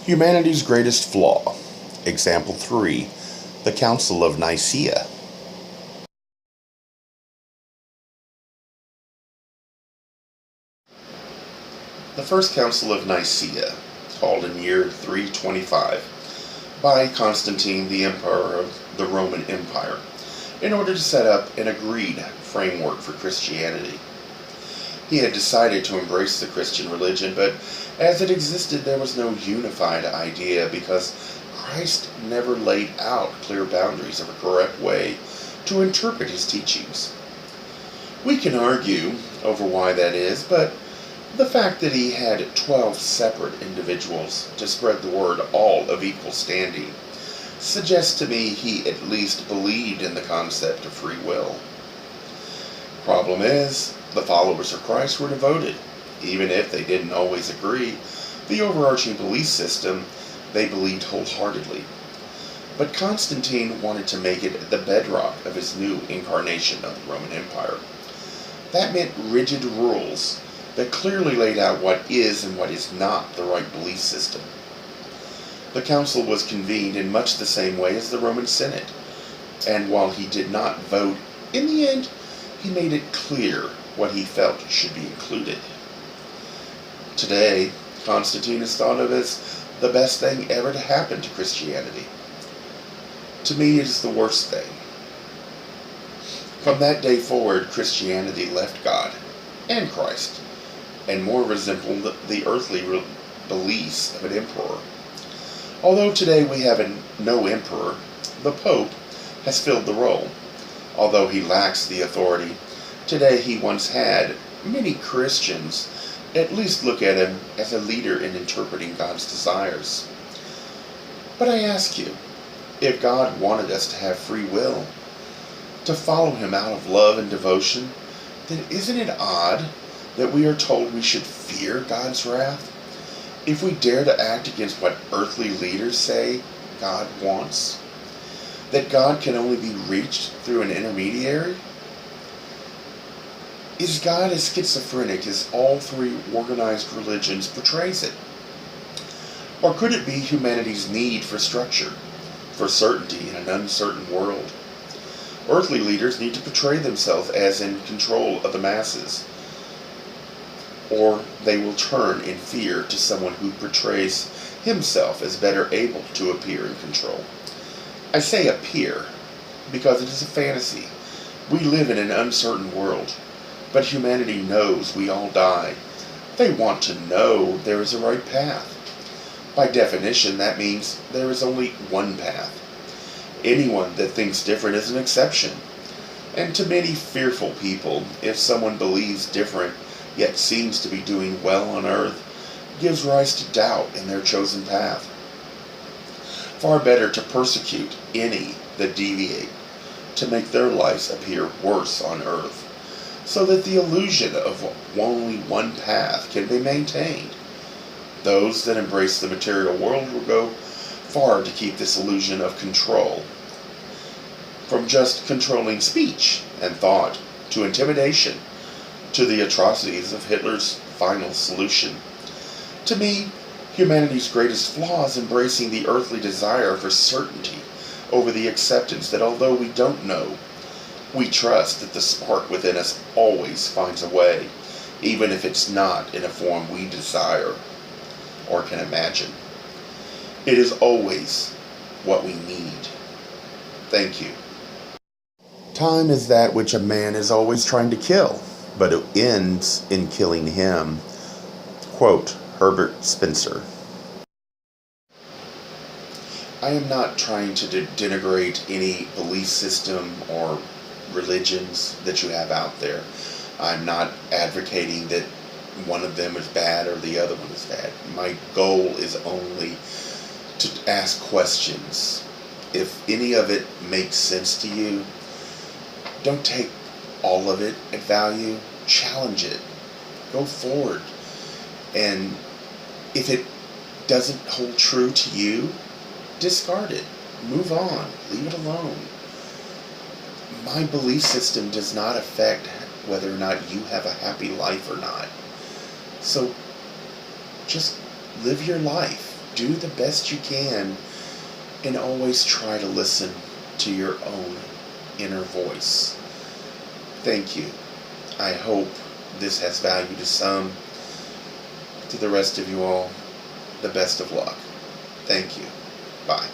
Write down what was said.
Humanity's greatest flaw. Example 3. The Council of Niciea. The First Council of Niciea, called in year 325 by Constantine, the Emperor of the Roman Empire, in order to set up an agreed framework for Christianity. He had decided to embrace the Christian religion, but as it existed, there was no unified idea because Christ never laid out clear boundaries of a correct way to interpret his teachings. We can argue over why that is, but the fact that he had 12 separate individuals to spread the word, all of equal standing, suggests to me he at least believed in the concept of free will. Problem is, the followers of Christ were devoted. Even if they didn't always agree, the overarching belief system they believed wholeheartedly. But Constantine wanted to make it the bedrock of his new incarnation of the Roman Empire. That meant rigid rules that clearly laid out what is and what is not the right belief system. The council was convened in much the same way as the Roman Senate, and while he did not vote, in the end, he made it clear what he felt should be included. Today, Constantine is thought of as the best thing ever to happen to Christianity. To me, it is the worst thing. From that day forward, Christianity left God and Christ, and more resembled the earthly beliefs of an emperor. Although today we have no emperor, the Pope has filled the role. Although he lacks the authority today he once had, many Christians at least look at him as a leader in interpreting God's desires. But I ask you, if God wanted us to have free will, to follow him out of love and devotion, then isn't it odd that we are told we should fear God's wrath if we dare to act against what earthly leaders say God wants? That God can only be reached through an intermediary? Is God as schizophrenic as all three organized religions portrays it? Or could it be humanity's need for structure, for certainty in an uncertain world? Earthly leaders need to portray themselves as in control of the masses, or they will turn in fear to someone who portrays himself as better able to appear in control. I say appear because it is a fantasy. We live in an uncertain world, but humanity knows we all die. They want to know there is a right path. By definition, that means there is only one path. Anyone that thinks different is an exception. And to many fearful people, if someone believes different yet seems to be doing well on earth, gives rise to doubt in their chosen path. Far better to persecute any that deviate, to make their lives appear worse on earth, so that the illusion of only one path can be maintained. Those that embrace the material world will go far to keep this illusion of control, from just controlling speech and thought, to intimidation, to the atrocities of Hitler's final solution. To me, humanity's greatest flaw is embracing the earthly desire for certainty over the acceptance that although we don't know, we trust that the spark within us always finds a way, even if it's not in a form we desire or can imagine. It is always what we need. Thank you. Time is that which a man is always trying to kill, but it ends in killing him. Quote, Herbert Spencer. I am not trying to denigrate any belief system or religions that you have out there. I'm not advocating that one of them is bad or the other one is bad. My goal is only to ask questions. If any of it makes sense to you, don't take all of it at value. Challenge it. Go forward. And if it doesn't hold true to you, discard it. Move on. Leave it alone. My belief system does not affect whether or not you have a happy life or not. So just live your life. do the best you can and always try to listen to your own inner voice. Thank you. I hope this has value to some. To the rest of you all, the best of luck. Thank you. Bye.